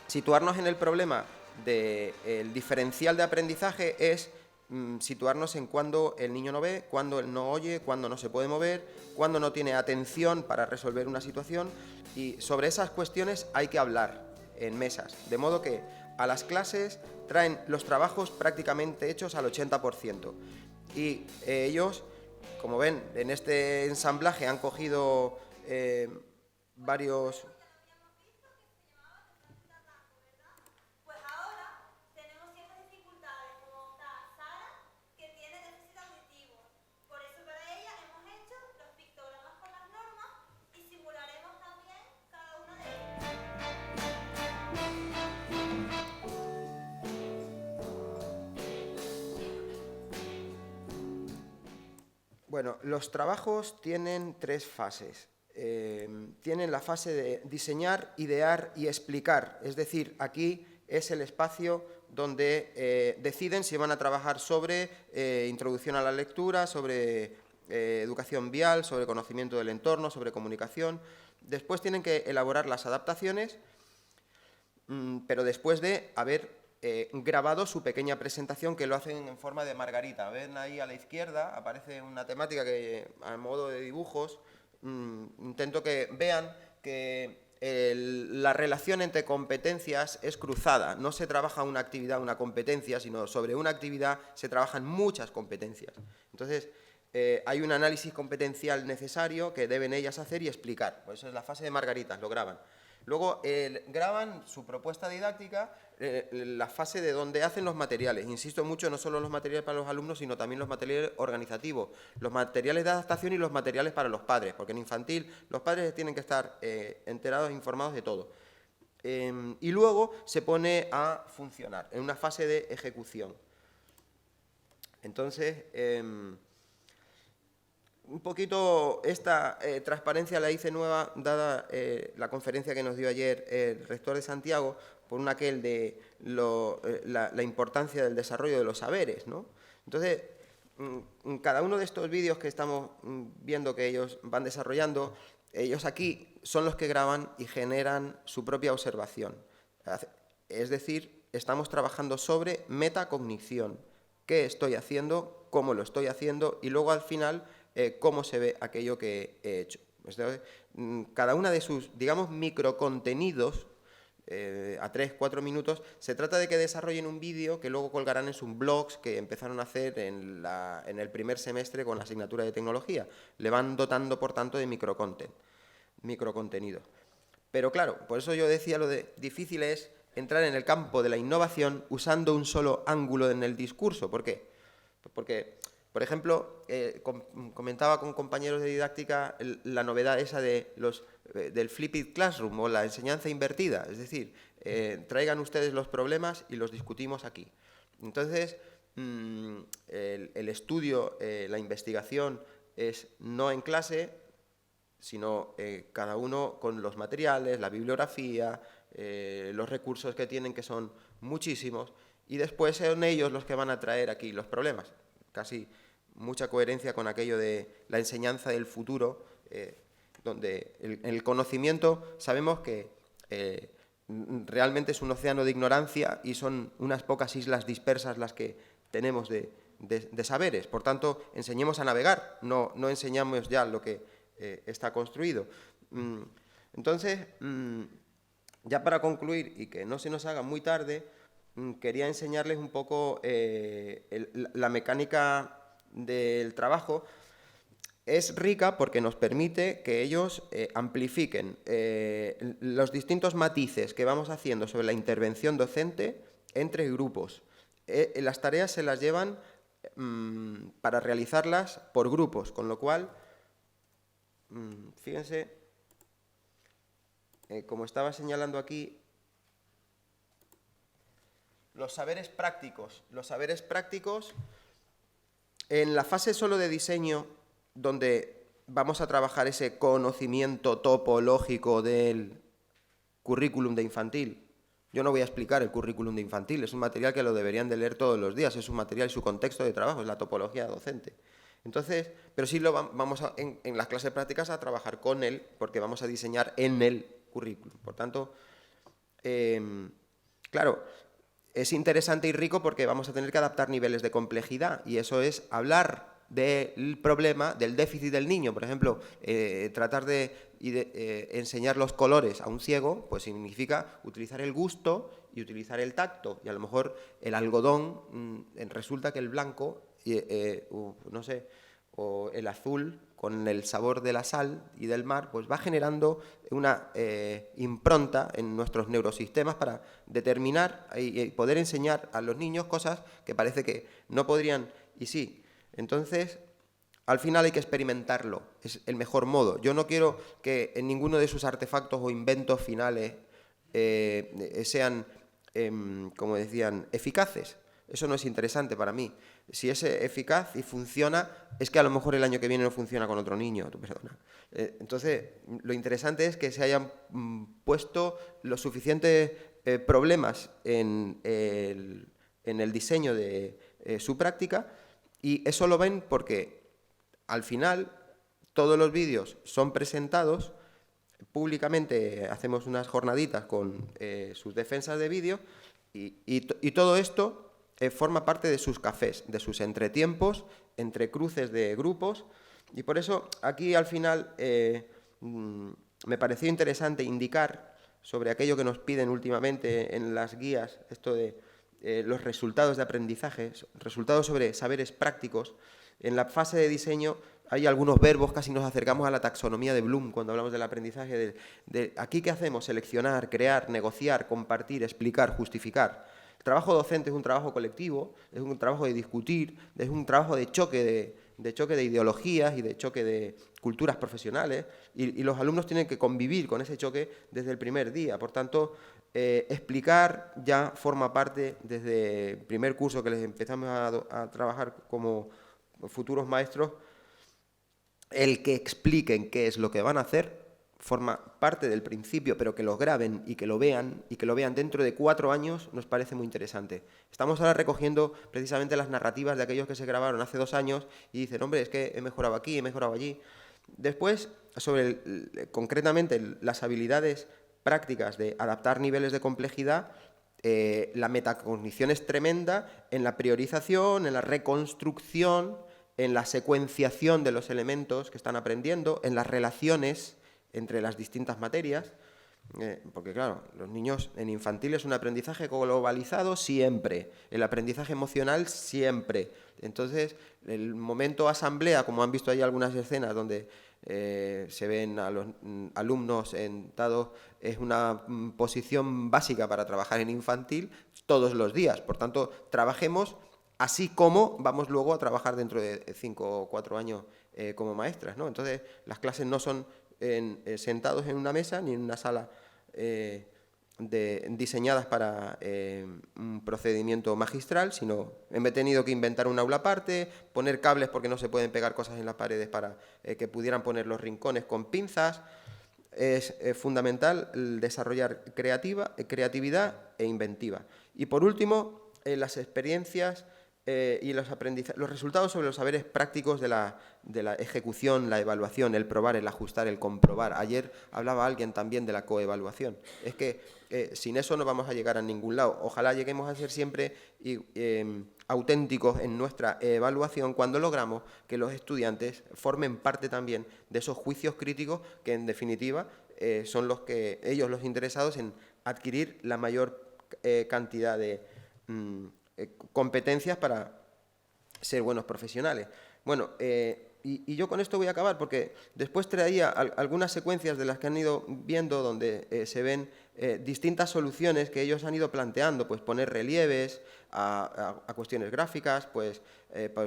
Situarnos en el problema del diferencial de aprendizaje es situarnos en cuando el niño no ve, cuando él no oye, cuando no se puede mover, cuando no tiene atención para resolver una situación, y sobre esas cuestiones hay que hablar en mesas, de modo que a las clases traen los trabajos prácticamente hechos al 80%, y ellos, como ven, en este ensamblaje han cogido varios... Bueno, los trabajos tienen 3 fases. Tienen la fase de diseñar, idear y explicar. Es decir, aquí es el espacio donde deciden si van a trabajar sobre introducción a la lectura, sobre educación vial, sobre conocimiento del entorno, sobre comunicación. Después tienen que elaborar las adaptaciones, pero después de haber grabado su pequeña presentación, que lo hacen en forma de margarita. Ven ahí a la izquierda, aparece una temática que, a modo de dibujos, intento que vean que la relación entre competencias es cruzada. No se trabaja una actividad, una competencia, sino sobre una actividad se trabajan muchas competencias. Entonces, hay un análisis competencial necesario que deben ellas hacer y explicar. Por eso es la fase de margaritas, lo graban. Luego graban su propuesta didáctica, la fase de donde hacen los materiales. Insisto mucho, no solo los materiales para los alumnos, sino también los materiales organizativos, los materiales de adaptación y los materiales para los padres, porque en infantil los padres tienen que estar enterados e informados de todo. Y luego se pone a funcionar, en una fase de ejecución. Entonces, un poquito esta transparencia la hice nueva, dada la conferencia que nos dio ayer el rector de Santiago, por un aquel de la importancia del desarrollo de los saberes, ¿no? Entonces, cada uno de estos vídeos que estamos viendo que ellos van desarrollando, ellos aquí son los que graban y generan su propia observación. Es decir, estamos trabajando sobre metacognición. ¿Qué estoy haciendo? ¿Cómo lo estoy haciendo? Y luego al final, cómo se ve aquello que he hecho. Cada una de sus, digamos, microcontenidos, a 3-4 minutos, se trata de que desarrollen un vídeo que luego colgarán en sus blogs que empezaron a hacer en el primer semestre con la asignatura de tecnología. Le van dotando, por tanto, de microcontenido. Pero claro, por eso yo decía lo de difícil es entrar en el campo de la innovación usando un solo ángulo en el discurso. ¿Por qué? Porque, por ejemplo, comentaba con compañeros de didáctica la novedad esa del flipped classroom o la enseñanza invertida. Es decir, traigan ustedes los problemas y los discutimos aquí. Entonces, el estudio, la investigación es no en clase, sino cada uno con los materiales, la bibliografía, los recursos que tienen, que son muchísimos, y después son ellos los que van a traer aquí los problemas. Casi mucha coherencia con aquello de la enseñanza del futuro, donde el conocimiento sabemos que realmente es un océano de ignorancia y son unas pocas islas dispersas las que tenemos de saberes. Por tanto, enseñemos a navegar, no enseñamos ya lo que está construido. Entonces, ya para concluir y que no se nos haga muy tarde, quería enseñarles un poco la mecánica del trabajo. Es rica porque nos permite que ellos amplifiquen los distintos matices que vamos haciendo sobre la intervención docente entre grupos. Las tareas se las llevan para realizarlas por grupos, con lo cual, fíjense, como estaba señalando aquí, los saberes prácticos. Los saberes prácticos, en la fase solo de diseño, donde vamos a trabajar ese conocimiento topológico del currículum de infantil. Yo no voy a explicar el currículum de infantil, es un material que lo deberían de leer todos los días, es un material y su contexto de trabajo, es la topología docente. Entonces, pero sí vamos en las clases prácticas a trabajar con él, porque vamos a diseñar en el currículum. Por tanto, claro, es interesante y rico porque vamos a tener que adaptar niveles de complejidad, y eso es hablar del problema, del déficit del niño. Por ejemplo, tratar de enseñar los colores a un ciego, pues significa utilizar el gusto y utilizar el tacto, y a lo mejor el algodón, resulta que el blanco, no sé, o el azul, con el sabor de la sal y del mar, pues va generando una impronta en nuestros neurosistemas para determinar y poder enseñar a los niños cosas que parece que no podrían, y sí. Entonces, al final hay que experimentarlo, es el mejor modo. Yo no quiero que en ninguno de sus artefactos o inventos finales sean, como decían, eficaces. Eso no es interesante para mí. Si es eficaz y funciona, es que a lo mejor el año que viene no funciona con otro niño, perdona. Entonces, lo interesante es que se hayan puesto los suficientes problemas en el diseño de su práctica, y eso lo ven porque al final todos los vídeos son presentados públicamente, hacemos unas jornaditas con sus defensas de vídeo, y todo esto forma parte de sus cafés, de sus entretiempos, entre cruces de grupos, y por eso aquí al final me pareció interesante indicar sobre aquello que nos piden últimamente en las guías, esto de los resultados de aprendizaje, resultados sobre saberes prácticos. En la fase de diseño hay algunos verbos, casi nos acercamos a la taxonomía de Bloom cuando hablamos del aprendizaje. Aquí, ¿qué hacemos? Seleccionar, crear, negociar, compartir, explicar, justificar. El trabajo docente es un trabajo colectivo, es un trabajo de discutir, es un trabajo de choque de ideologías y de choque de culturas profesionales, y los alumnos tienen que convivir con ese choque desde el primer día. Por tanto, explicar ya forma parte desde el primer curso que les empezamos a trabajar como futuros maestros. El que expliquen qué es lo que van a hacer forma parte del principio, pero que lo graben y que lo vean dentro de 4 años nos parece muy interesante. Estamos ahora recogiendo precisamente las narrativas de aquellos que se grabaron hace 2 años y dicen, hombre, es que he mejorado aquí, he mejorado allí. Después, sobre concretamente las habilidades prácticas de adaptar niveles de complejidad, la metacognición es tremenda en la priorización, en la reconstrucción, en la secuenciación de los elementos que están aprendiendo, en las relaciones entre las distintas materias, porque claro, los niños en infantil es un aprendizaje globalizado siempre, el aprendizaje emocional siempre. Entonces, el momento asamblea, como han visto ahí algunas escenas donde se ven a los alumnos sentados, es una posición básica para trabajar en infantil todos los días. Por tanto, trabajemos así como vamos luego a trabajar dentro de 5 o 4 años como maestras, ¿no? Entonces, las clases no son sentados en una mesa ni en una sala diseñadas para un procedimiento magistral, sino he tenido que inventar un aula aparte, poner cables porque no se pueden pegar cosas en las paredes para que pudieran poner los rincones con pinzas. Es fundamental desarrollar creatividad e inventiva. Y por último, las experiencias y los resultados sobre los saberes prácticos de la ejecución, la evaluación, el probar, el ajustar, el comprobar. Ayer hablaba alguien también de la coevaluación. Es que sin eso no vamos a llegar a ningún lado. Ojalá lleguemos a ser siempre auténticos en nuestra evaluación cuando logramos que los estudiantes formen parte también de esos juicios críticos que, en definitiva, son ellos los interesados en adquirir la mayor cantidad de competencias para ser buenos profesionales. Bueno, y yo con esto voy a acabar porque después traía algunas secuencias de las que han ido viendo donde se ven distintas soluciones que ellos han ido planteando, pues poner relieves a cuestiones gráficas, pues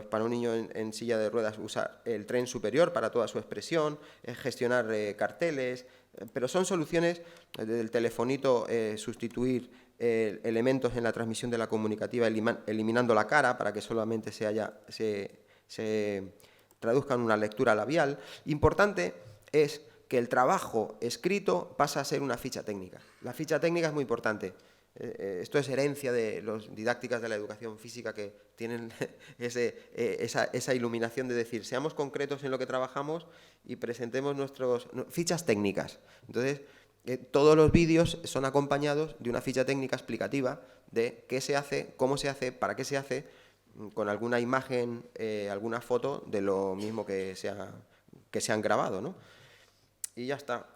para un niño en silla de ruedas usar el tren superior para toda su expresión, gestionar carteles, pero son soluciones del telefonito, sustituir elementos en la transmisión de la comunicativa eliminando la cara para que solamente se traduzca en una lectura labial. Importante es que el trabajo escrito pasa a ser una ficha técnica. La ficha técnica es muy importante. esto es herencia de las didácticas de la educación física que tienen esa iluminación de decir, seamos concretos en lo que trabajamos y presentemos nuestras fichas técnicas. Entonces, todos los vídeos son acompañados de una ficha técnica explicativa de qué se hace, cómo se hace, para qué se hace, con alguna imagen, alguna foto de lo mismo que se han grabado, ¿no? Y ya está.